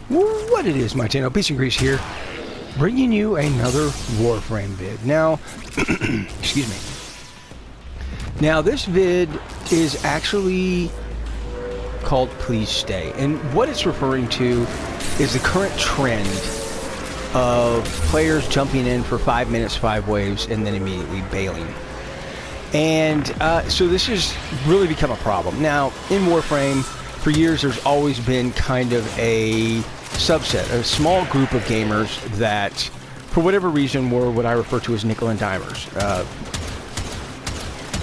What it is, my channel, Peace and Grease here, bringing you another Warframe vid. Now, excuse me. Now, this vid is actually called Please Stay, and what it's referring to is the current trend of players jumping in for 5 minutes, 5 waves, and then immediately bailing. And so this has really become a problem. Now, in Warframe, for years, there's always been kind of a subset, a small group of gamers that, for whatever reason, were what I refer to as nickel and dimers.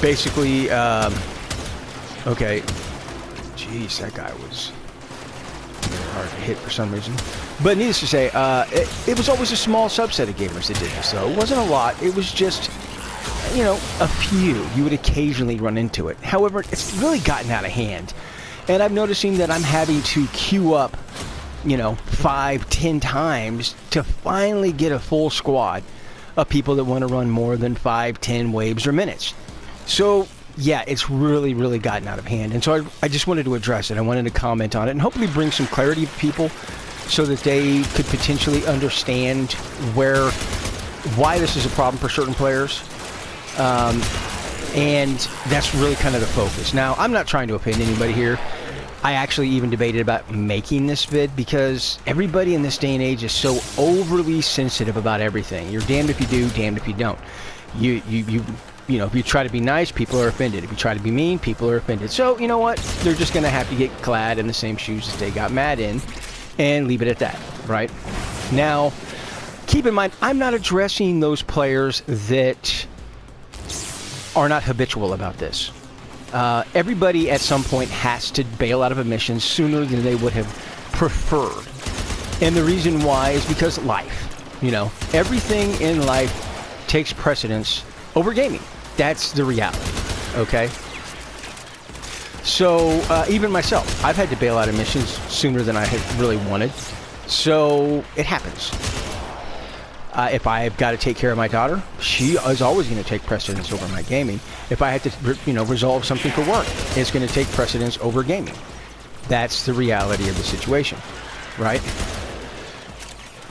Basically, okay, jeez, that guy was hard to hit for some reason. But needless to say, it was always a small subset of gamers that did this, though. It wasn't a lot. It was just, you know, a few. You would occasionally run into it. However, it's really gotten out of hand. And I'm noticing that I'm having to queue up, you know, 5, 10 times to finally get a full squad of people that want to run more than 5, 10 waves or minutes. So, yeah, it's really gotten out of hand. And so I just wanted to address it. I wanted to comment on it and hopefully bring some clarity to people so that they could potentially understand why this is a problem for certain players. And that's really kind of the focus. Now, I'm not trying to offend anybody here. I actually even debated about making this vid because everybody in this day and age is so overly sensitive about everything. You're damned if you do, damned if you don't. You know, if you try to be nice, people are offended. If you try to be mean, people are offended. So, you know what? They're just going to have to get clad in the same shoes that they got mad in and leave it at that, right? Now, keep in mind, I'm not addressing those players that are not habitual about this. Everybody at some point has to bail out of a mission sooner than they would have preferred. And the reason why is because life. You know, everything in life takes precedence over gaming. That's the reality, okay? So, even myself, I've had to bail out of missions sooner than I had really wanted. So, it happens. If I've got to take care of my daughter, she is always going to take precedence over my gaming. If I have to, you know, resolve something for work, it's going to take precedence over gaming. That's the reality of the situation, right?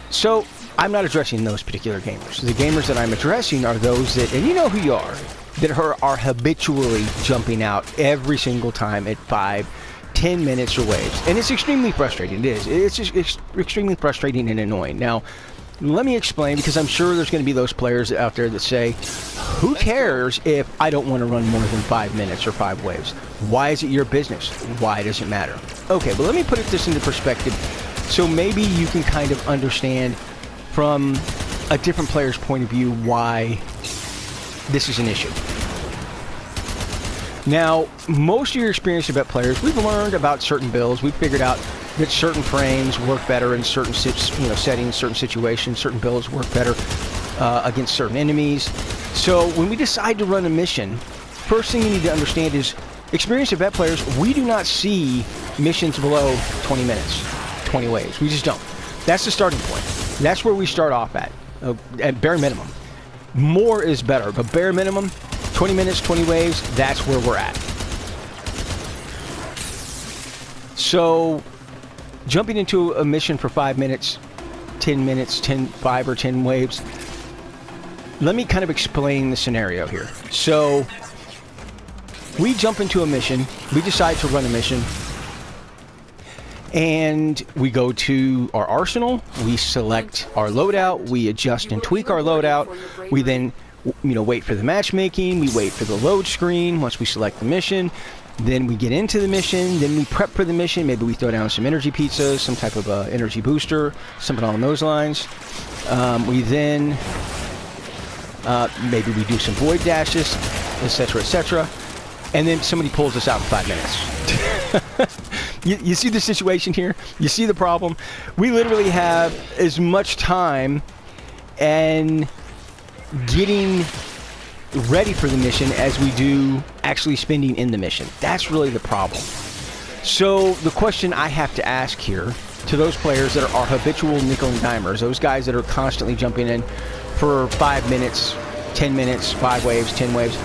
So, I'm not addressing those particular gamers. The gamers that I'm addressing are those that, and you know who you are, that are habitually jumping out every single time at 5, 10 minutes or waves. And it's extremely frustrating. It is. It's just extremely frustrating and annoying. Now, let me explain, because I'm sure there's going to be those players out there that say, who cares if I don't want to run more than 5 minutes or 5 waves? Why is it your business? Why does it matter? Okay, but let me put this into perspective so maybe you can kind of understand from a different player's point of view why this is an issue. Now, most of your experience about players, we've learned about certain builds. We've figured out that certain frames work better in certain settings, certain situations. Certain builds work better against certain enemies. So when we decide to run a mission, first thing you need to understand is, experienced event players, we do not see missions below 20 minutes, 20 waves. We just don't. That's the starting point. That's where we start off at bare minimum. More is better, but bare minimum, 20 minutes, 20 waves, that's where we're at. So, jumping into a mission for 5 minutes, 10 minutes, 5 or 10 waves, let me kind of explain the scenario here. So, we jump into a mission, we decide to run a mission, and we go to our arsenal, we select our loadout, we adjust and tweak our loadout, we then, you know, wait for the matchmaking, we wait for the load screen once we select the mission, then we get into the mission, then we prep for the mission, maybe we throw down some energy pizzas, some type of energy booster, something along those lines. We then, maybe we do some void dashes, etc., and then somebody pulls us out in 5 minutes. You see the situation here? You see the problem? We literally have as much time and getting ready for the mission as we do actually spending in the mission. That's really the problem. So the question I have to ask here to those players that are habitual nickel and dimers, those guys that are constantly jumping in for 5 minutes, 10 minutes, 5 waves, 10 waves,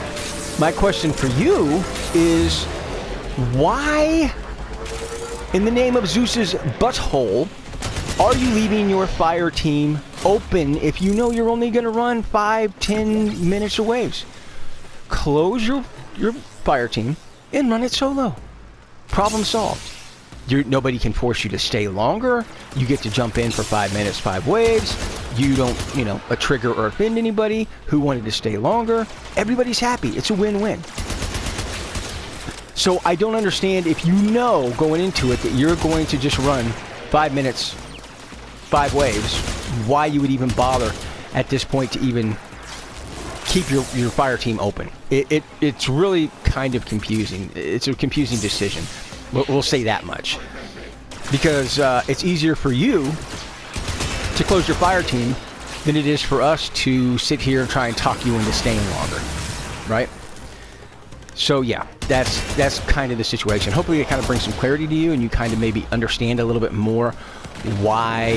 my question for you is, why, in the name of Zeus's butthole, Are you leaving your fire team open if you know you're only going to run 5-10 miniature waves? Close your fire team and run it solo. Problem solved. Nobody can force you to stay longer. You get to jump in for 5 minutes, 5 waves. You don't, a trigger or offend anybody who wanted to stay longer. Everybody's happy. It's a win-win. So I don't understand, if you know going into it that you're going to just run 5 minutes, 5 waves, why you would even bother at this point to even keep your fire team open. It's really kind of confusing. It's a confusing decision. We'll say that much. Because it's easier for you to close your fire team than it is for us to sit here and try and talk you into staying longer. Right? So yeah, that's kind of the situation. Hopefully it kind of brings some clarity to you and you kind of maybe understand a little bit more why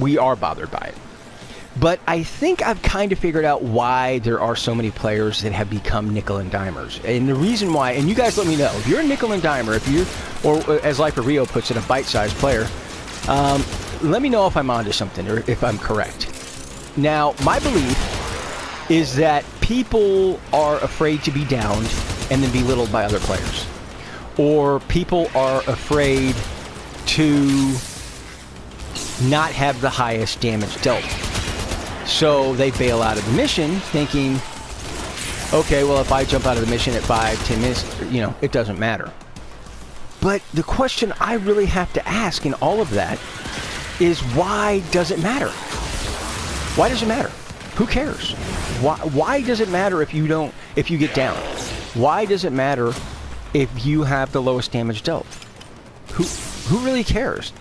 we are bothered by it. But I think I've kind of figured out why there are so many players that have become nickel and dimers. And the reason why, and you guys let me know, if you're a nickel and dimer, if you're, or as Life of Rio puts it, a bite-sized player, let me know if I'm onto something or if I'm correct. Now, my belief is that people are afraid to be downed and then belittled by other players. Or people are afraid to not have the highest damage dealt. So they bail out of the mission thinking, okay, well, if I jump out of the mission at 5-10 minutes, it doesn't matter. But the question I really have to ask in all of that is, why does it matter? Why does it matter? Who cares? Why does it matter if you get down? Why does it matter if you have the lowest damage dealt? Who really cares?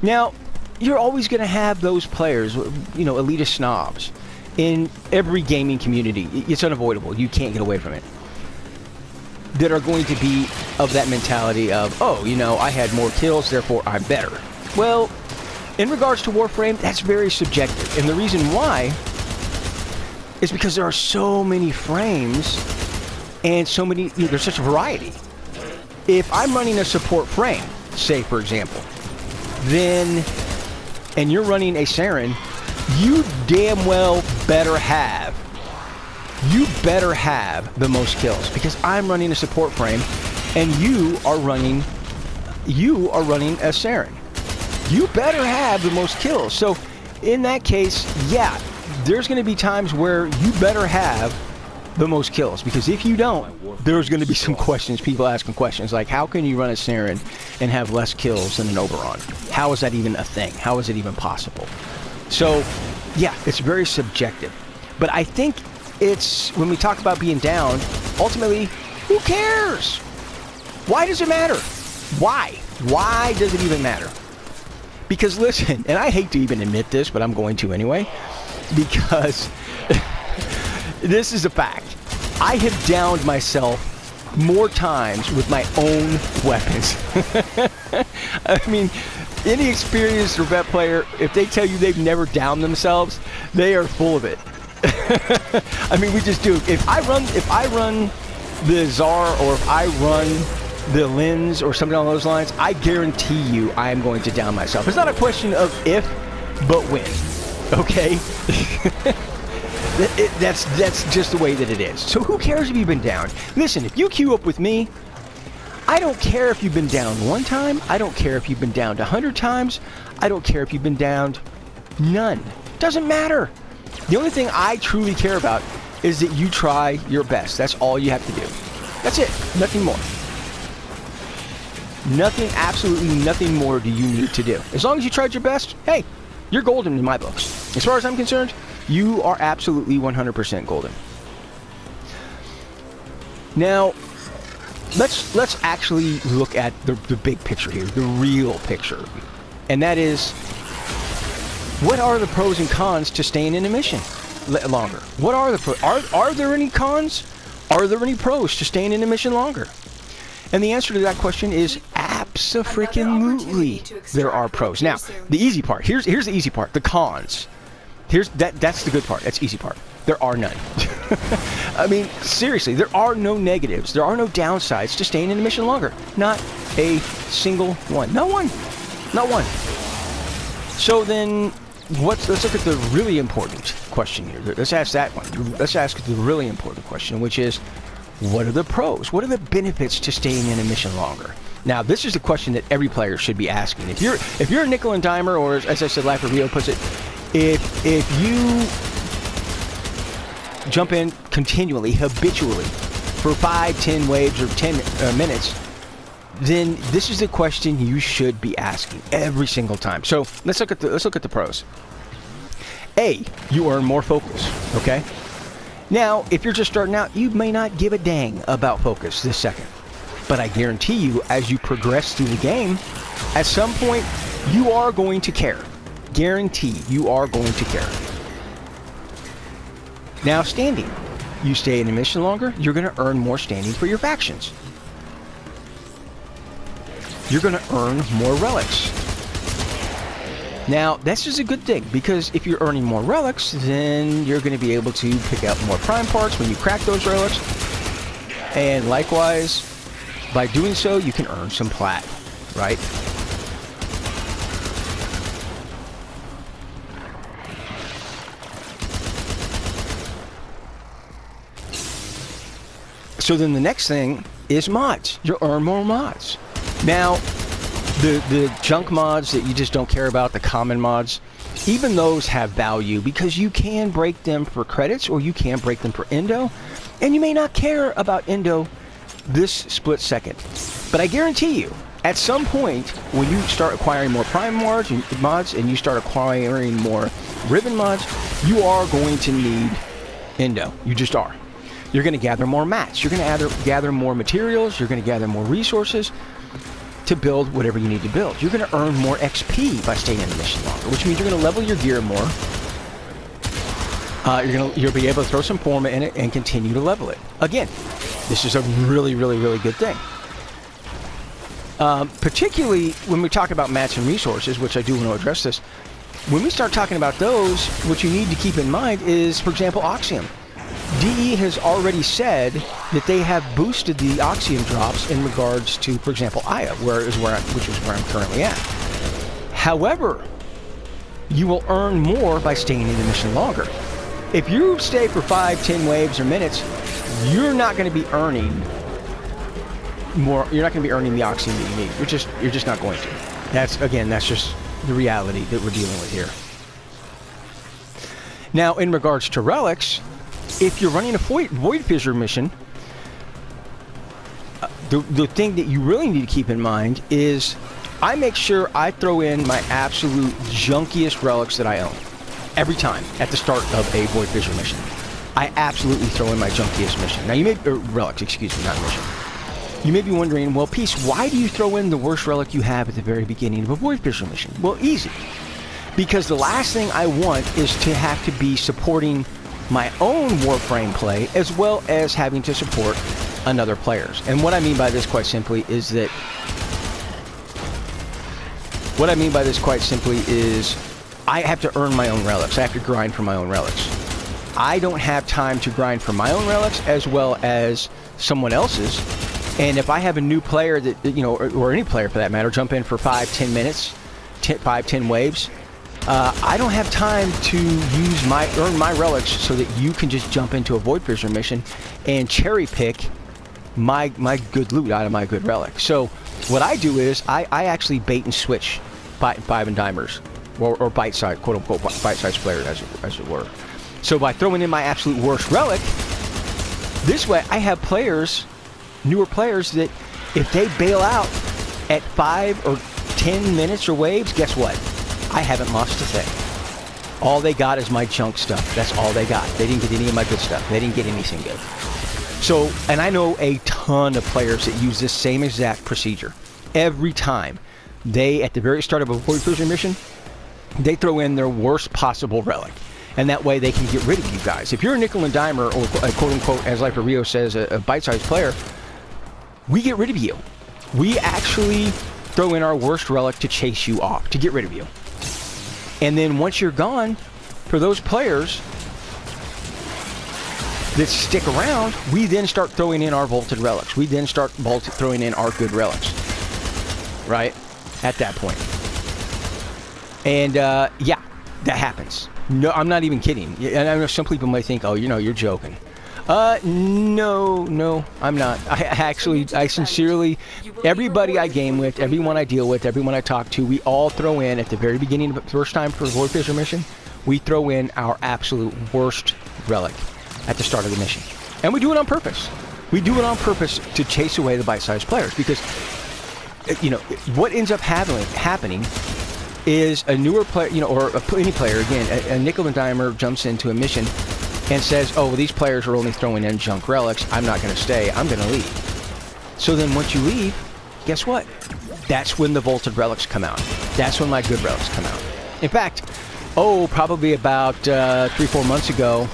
Now, you're always going to have those players, elitist snobs in every gaming community. It's unavoidable. You can't get away from it. That are going to be of that mentality of, I had more kills, therefore I'm better. Well, in regards to Warframe, that's very subjective. And the reason why is because there are so many frames and so many, there's such a variety. If I'm running a support frame, say for example, and you're running a Saren, you damn well better have the most kills, because I'm running a support frame and you are running a Saren. You better have the most kills. So in that case, yeah, there's going to be times where you better have the most kills, because if you don't, there's going to be some questions, people asking questions like, how can you run a Saren and have less kills than an Oberon? How is that even a thing? How is it even possible? So yeah, it's very subjective. But I think it's, when we talk about being down, ultimately, who cares? Why does it matter? Why does it even matter? Because listen, and I hate to even admit this, but I'm going to anyway, because this is a fact. I have downed myself more times with my own weapons. I mean, any experienced or vet player, if they tell you they've never downed themselves, they are full of it. I mean, we just do. If I run the Czar, or if I run the lens or something along those lines, I guarantee you I am going to down myself. It's not a question of if, but when. Okay? That's just the way that it is. So who cares if you've been down? Listen, if you queue up with me, I don't care if you've been down one time. I don't care if you've been downed 100 times. I don't care if you've been downed none. Doesn't matter. The only thing I truly care about is that you try your best. That's all you have to do. That's it. Nothing more. Nothing, absolutely nothing more do you need to do. As long as you tried your best, hey, you're golden in my books. As far as I'm concerned, you are absolutely 100% golden. Now, let's actually look at the big picture here, the real picture. And that is, what are the pros and cons to staying in a mission longer? What are the pros? Are there any cons? Are there any pros to staying in a mission longer? And the answer to that question is abso-freaking-lutely. There are pros. Now, the easy part. Here's the easy part. The cons. That's the good part. That's the easy part. There are none. I mean, seriously, there are no negatives. There are no downsides to staying in a mission longer. Not a single one. Not one. Not one. So then, let's look at the really important question here. Let's ask that one. Let's ask the really important question, which is, what are the pros? What are the benefits to staying in a mission longer? Now, this is the question that every player should be asking. If you're a nickel and dimer, or as I said, Life of Rio puts it, if you jump in continually, habitually, for 5, 10 waves or 10 minutes, then this is the question you should be asking every single time. So let's look at the pros. A, you earn more focus. Okay. Now, if you're just starting out, you may not give a dang about focus this second, but I guarantee you, as you progress through the game, at some point, you are going to care. Guarantee you are going to care. Now, standing. You stay in a mission longer, you're going to earn more standing for your factions. You're going to earn more relics. Now, this is a good thing, because if you're earning more relics, then you're going to be able to pick out more prime parts when you crack those relics. And likewise, by doing so, you can earn some plat, right? So then the next thing is mods. You'll earn more mods. Now, the junk mods that you just don't care about, the common mods, even those have value, because you can break them for credits, or you can break them for endo, and you may not care about endo this split second. But I guarantee you, at some point, when you start acquiring more prime mods and you start acquiring more ribbon mods, you are going to need endo. You just are. You're going to gather more mats. You're going to gather more materials. You're going to gather more resources to build whatever you need to build. You're going to earn more XP by staying in the mission longer, which means you're going to level your gear more. You'll be able to throw some forma in it and continue to level it. Again, this is a really, really, really good thing. Particularly when we talk about mats and resources, which I do want to address this. When we start talking about those, what you need to keep in mind is, for example, Oxium. DE has already said that they have boosted the Oxium drops in regards to, for example, Aya, which is where I'm currently at. However, you will earn more by staying in the mission longer. If you stay for 5, 10 waves or minutes, you're not going to be earning more. You're not going to be earning the Oxium that you need. You're just not going to. That's just the reality that we're dealing with here. Now, in regards to relics, if you're running a Void Fissure mission, the thing that you really need to keep in mind is I make sure I throw in my absolute junkiest relics that I own every time at the start of a Void Fissure mission. I absolutely throw in my junkiest mission. Now, relics, excuse me, not mission. You may be wondering, well, Peace, why do you throw in the worst relic you have at the very beginning of a Void Fissure mission? Well, easy. Because the last thing I want is to have to be supporting my own Warframe play, as well as having to support another player's. And what I mean by this quite simply is I have to earn my own relics. I have to grind for my own relics. I don't have time to grind for my own relics as well as someone else's. And if I have a new player that, or any player for that matter, jump in for 5, 10 minutes, 5, 10 waves, I don't have time to earn my relics so that you can just jump into a Void Fissure mission and cherry pick my good loot out of my good relic. So what I do is I actually bait and switch 5 and dimers, or bite-sized, quote-unquote, bite-sized players, as it were. So by throwing in my absolute worst relic, this way I have players, newer players, that if they bail out at 5 or 10 minutes or waves, guess what? I haven't lost a thing. All they got is my junk stuff. That's all they got. They didn't get any of my good stuff. They didn't get anything good. So, and I know a ton of players that use this same exact procedure. Every time they, at the very start of a Void Fissure mission, they throw in their worst possible relic. And that way they can get rid of you guys. If you're a nickel and dimer, or a quote-unquote, as Life of Rio says, a bite-sized player, we get rid of you. We actually throw in our worst relic to chase you off, to get rid of you. And then once you're gone, for those players that stick around, we then start throwing in our vaulted relics. We then start throwing in our good relics, right? At that point. And yeah, that happens. No, I'm not even kidding. And I know some people might think, oh, you're joking. No, I'm not. I sincerely, everybody I game with, everyone I deal with, everyone I talk to, we all throw in at the very beginning of the first time for a Void Fissure mission, we throw in our absolute worst relic at the start of the mission. And we do it on purpose. We do it on purpose to chase away the bite-sized players, because, what ends up happening is a newer player, or any player, again, a nickel and dimer jumps into a mission and says, oh, well, these players are only throwing in junk relics, I'm not going to stay, I'm going to leave. So then once you leave, guess what? That's when the vaulted relics come out. That's when my good relics come out. In fact, probably about 3-4 months ago,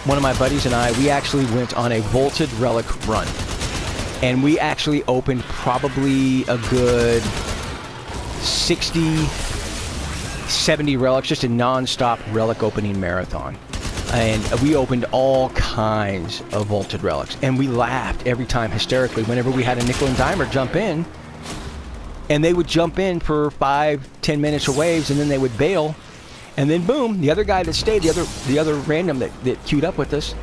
one of my buddies and I, we actually went on a vaulted relic run. And we actually opened probably a good 60, 70 relics, just a non-stop relic opening marathon. And we opened all kinds of vaulted relics. And we laughed every time hysterically whenever we had a nickel and dimer jump in. And they would jump in for 5-10 minutes of waves, and then they would bail. And then boom, the other guy that stayed, the other random that queued up with us,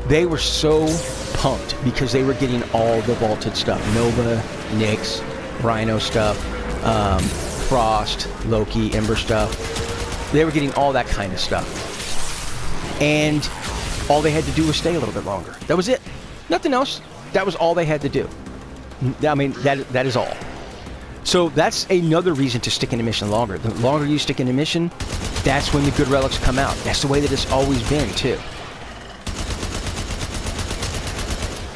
they were so pumped because they were getting all the vaulted stuff. Nova, Nyx, Rhino stuff, Frost, Loki, Ember stuff. They were getting all that kind of stuff. And all they had to do was stay a little bit longer. That was it. Nothing else. That was all they had to do. I mean, that is all. So that's another reason to stick in a mission longer. The longer you stick in a mission, that's when the good relics come out. That's the way that it's always been, too.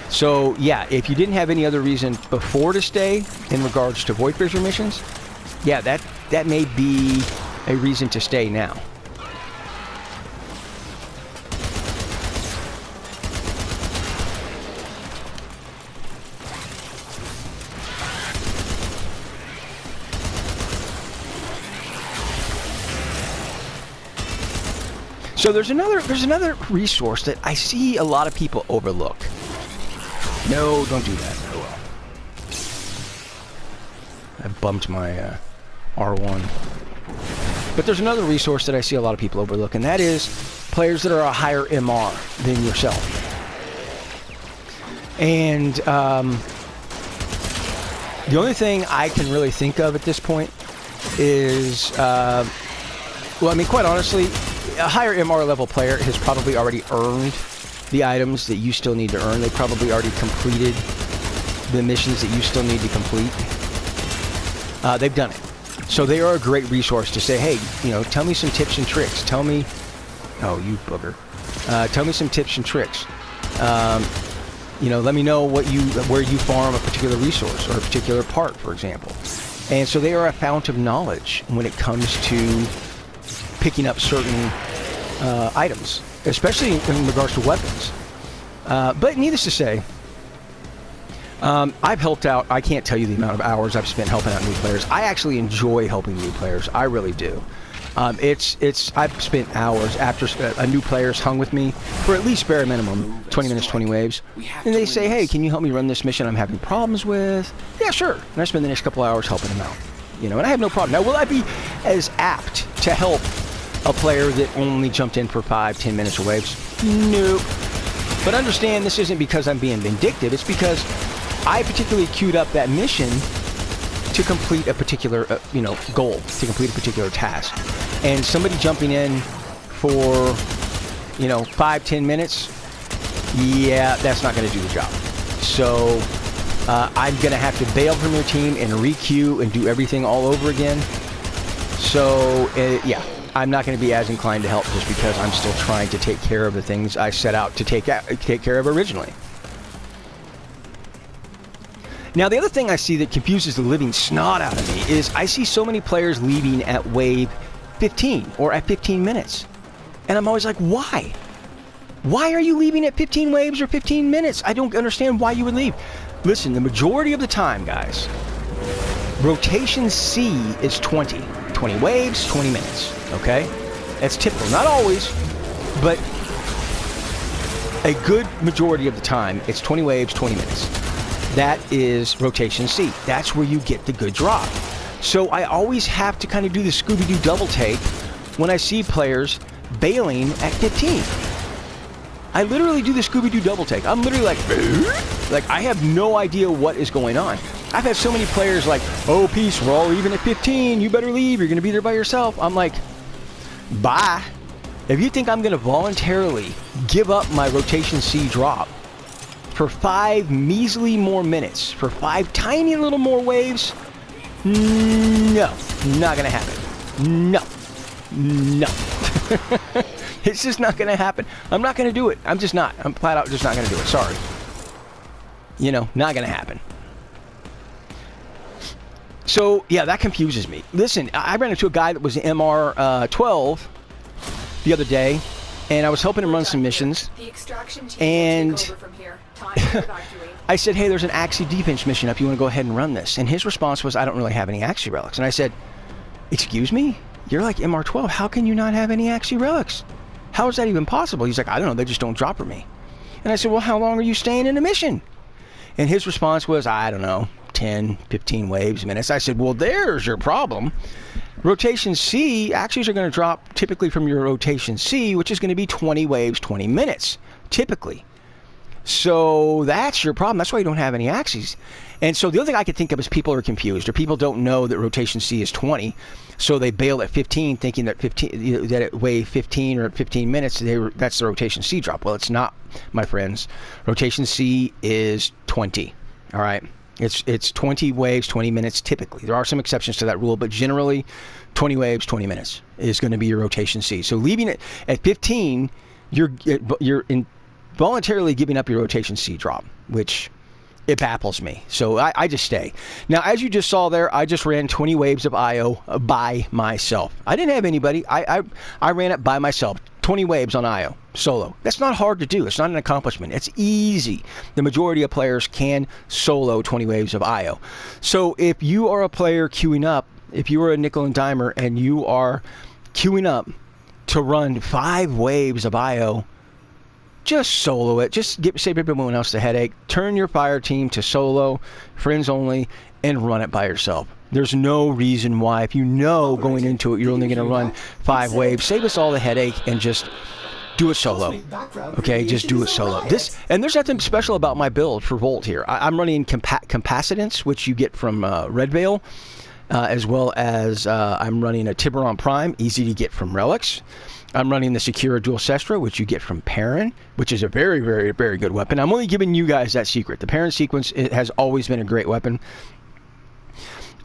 So, yeah, if you didn't have any other reason before to stay in regards to Void Fissure missions, yeah, that may be a reason to stay now. So there's another resource that I see a lot of people overlook. No, don't do that. Oh well. I bumped my R1. But there's another resource that I see a lot of people overlook, and that is players that are a higher MR than yourself. And the only thing I can really think of at this point is, well, I mean, quite honestly, a higher MR level player has probably already earned the items that you still need to earn. They probably already completed the missions that you still need to complete. They've done it. So they are a great resource to say, hey, tell me some tips and tricks. Tell me, oh, you booger. Tell me some tips and tricks. Let me know where you farm a particular resource or a particular part, for example. And so they are a fount of knowledge when it comes to picking up certain items, especially in regards to weapons. But needless to say, I've helped out. I can't tell you the amount of hours I've spent helping out new players. I actually enjoy helping new players. I really do. I've spent hours after a new player's hung with me for at least bare minimum 20 minutes, 20 waves, and they say, hey, can you help me run this mission I'm having problems with? Yeah, sure. And I spend the next couple hours helping them out. And I have no problem. Now, will I be as apt to help a player that only jumped in for 5-10 minutes of waves? Nope. But understand, this isn't because I'm being vindictive. It's because I particularly queued up that mission to complete a particular, goal, to complete a particular task. And somebody jumping in for, 5-10 minutes, yeah, that's not going to do the job. So I'm going to have to bail from your team and re-queue and do everything all over again. So, yeah. I'm not going to be as inclined to help just because I'm still trying to take care of the things I set out to take care of originally. Now, the other thing I see that confuses the living snot out of me is I see so many players leaving at wave 15 or at 15 minutes. And I'm always like, why? Why are you leaving at 15 waves or 15 minutes? I don't understand why you would leave. Listen, the majority of the time, guys, rotation C is 20. 20 waves, 20 minutes, okay? That's typical. Not always, but a good majority of the time, it's 20 waves, 20 minutes. That is rotation C. That's where you get the good drop. So I always have to kind of do the Scooby-Doo double take when I see players bailing at 15. I literally do the Scooby-Doo double take. I'm literally like I have no idea what is going on. I've had so many players like, oh, peace, we're all leaving at 15. You better leave. You're going to be there by yourself. I'm like, bye. If you think I'm going to voluntarily give up my rotation C drop for 5 measly more minutes, for 5 tiny little more waves, no, not going to happen. No. It's just not going to happen. I'm not going to do it. I'm just not. I'm flat out just not going to do it. Sorry. You know, not going to happen. So, yeah, that confuses me. Listen, I ran into a guy that was MR 12 the other day, and I was helping him run some missions. And I said, hey, there's an Axie defense mission up. You want to go ahead and run this? And his response was, I don't really have any Axie relics. And I said, excuse me? You're like MR 12. How can you not have any Axie relics? How is that even possible? He's like, I don't know. They just don't drop for me. And I said, well, how long are you staying in the mission? And his response was, I don't know, 10, 15 waves, minutes. I said, well, there's your problem. Rotation C, Axies are going to drop typically from your rotation C, which is going to be 20 waves, 20 minutes, typically. So that's your problem. That's why you don't have any Axies. And so the other thing I could think of is people are confused, or people don't know that rotation C is 20, so they bail at 15, thinking that 15, that at wave 15 or at 15 minutes, that's the rotation C drop. Well, it's not, my friends. Rotation C is 20. All right, it's 20 waves, 20 minutes typically. There are some exceptions to that rule, but generally, 20 waves, 20 minutes is going to be your rotation C. So leaving it at 15, you're voluntarily giving up your rotation C drop, which it baffles me. So I just stay. Now, as you just saw there, I just ran 20 waves of IO by myself. I didn't have anybody. I ran it by myself. 20 waves on IO, solo. That's not hard to do. It's not an accomplishment. It's easy. The majority of players can solo 20 waves of IO. So if you are a player queuing up, if you are a nickel and dimer and you are queuing up to run 5 waves of IO, just solo it. Just save everyone else the headache. Turn your fire team to solo, friends only, and run it by yourself. There's no reason why, if you know going into it you're only going to run 5 waves, save us all the headache and just do it solo. Okay, just do it solo. And there's nothing special about my build for Volt here. I'm running capacitance, which you get from Red Veil, as well as I'm running a Tiburon Prime, easy to get from Relics. I'm running the Secura Dual Sestra, which you get from Perrin, which is a very, very, very good weapon. I'm only giving you guys that secret. The Perrin sequence, it has always been a great weapon.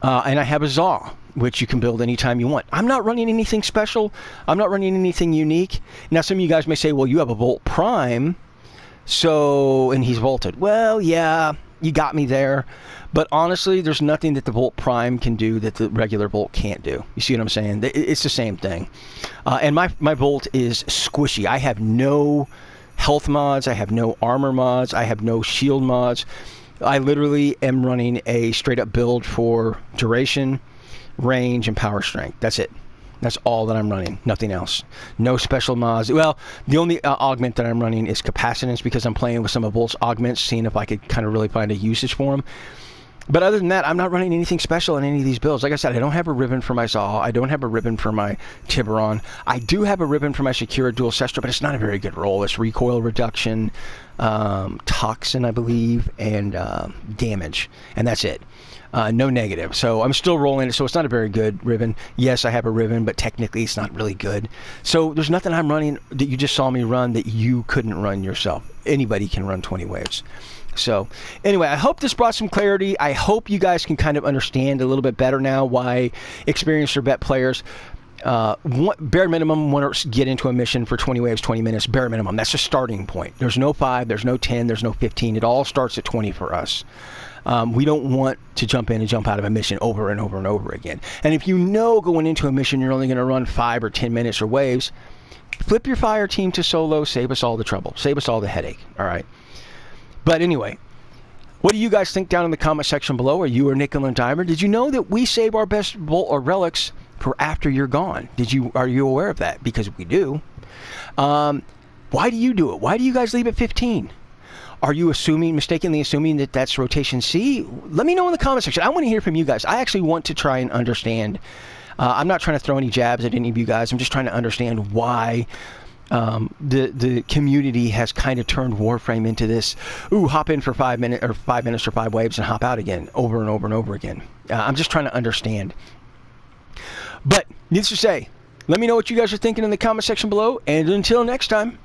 And I have a Zaw, which you can build anytime you want. I'm not running anything special. I'm not running anything unique. Now, some of you guys may say, well, you have a Volt Prime, and he's vaulted. Well, yeah, you got me there. But honestly, there's nothing that the Volt Prime can do that the regular Volt can't do. You see what I'm saying? It's the same thing. And my Volt is squishy. I have no health mods. I have no armor mods. I have no shield mods. I literally am running a straight-up build for duration, range, and power strength. That's it. That's all that I'm running. Nothing else. No special mods. Well, the only augment that I'm running is capacitance, because I'm playing with some of Volt's augments, seeing if I could kind of really find a usage for them. But other than that, I'm not running anything special in any of these builds. Like I said, I don't have a ribbon for my Zaw. I don't have a ribbon for my Tiburon. I do have a ribbon for my Secura Dual Sestra, but it's not a very good roll. It's recoil reduction, toxin, I believe, and damage. And that's it. No negative. So I'm still rolling it, so it's not a very good ribbon. Yes, I have a ribbon, but technically it's not really good. So there's nothing I'm running that you just saw me run that you couldn't run yourself. Anybody can run 20 waves. So anyway, I hope this brought some clarity. I hope you guys can kind of understand a little bit better now why experienced or vet players bare minimum want to get into a mission for 20 waves, 20 minutes, bare minimum. That's a starting point. There's no 5, there's no 10, there's no 15. It all starts at 20 for us. We don't want to jump in and jump out of a mission over and over and over again. And if you know going into a mission you're only going to run 5 or 10 minutes or waves, flip your fire team to solo, save us all the trouble, save us all the headache, all right? But anyway, what do you guys think down in the comment section below? Are you a nickel and dimer? Did you know that we save our best Volt or Relics for after you're gone? Are you aware of that? Because we do. Why do you do it? Why do you guys leave at 15? Are you mistakenly assuming that that's rotation C? Let me know in the comment section. I want to hear from you guys. I actually want to try and understand. I'm not trying to throw any jabs at any of you guys. I'm just trying to understand why the community has kind of turned Warframe into this, hop in for 5 minutes or 5 minutes for 5 waves and hop out again over and over and over again. I'm just trying to understand. But needless to say, let me know what you guys are thinking in the comment section below. And until next time,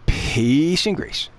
peace and grace.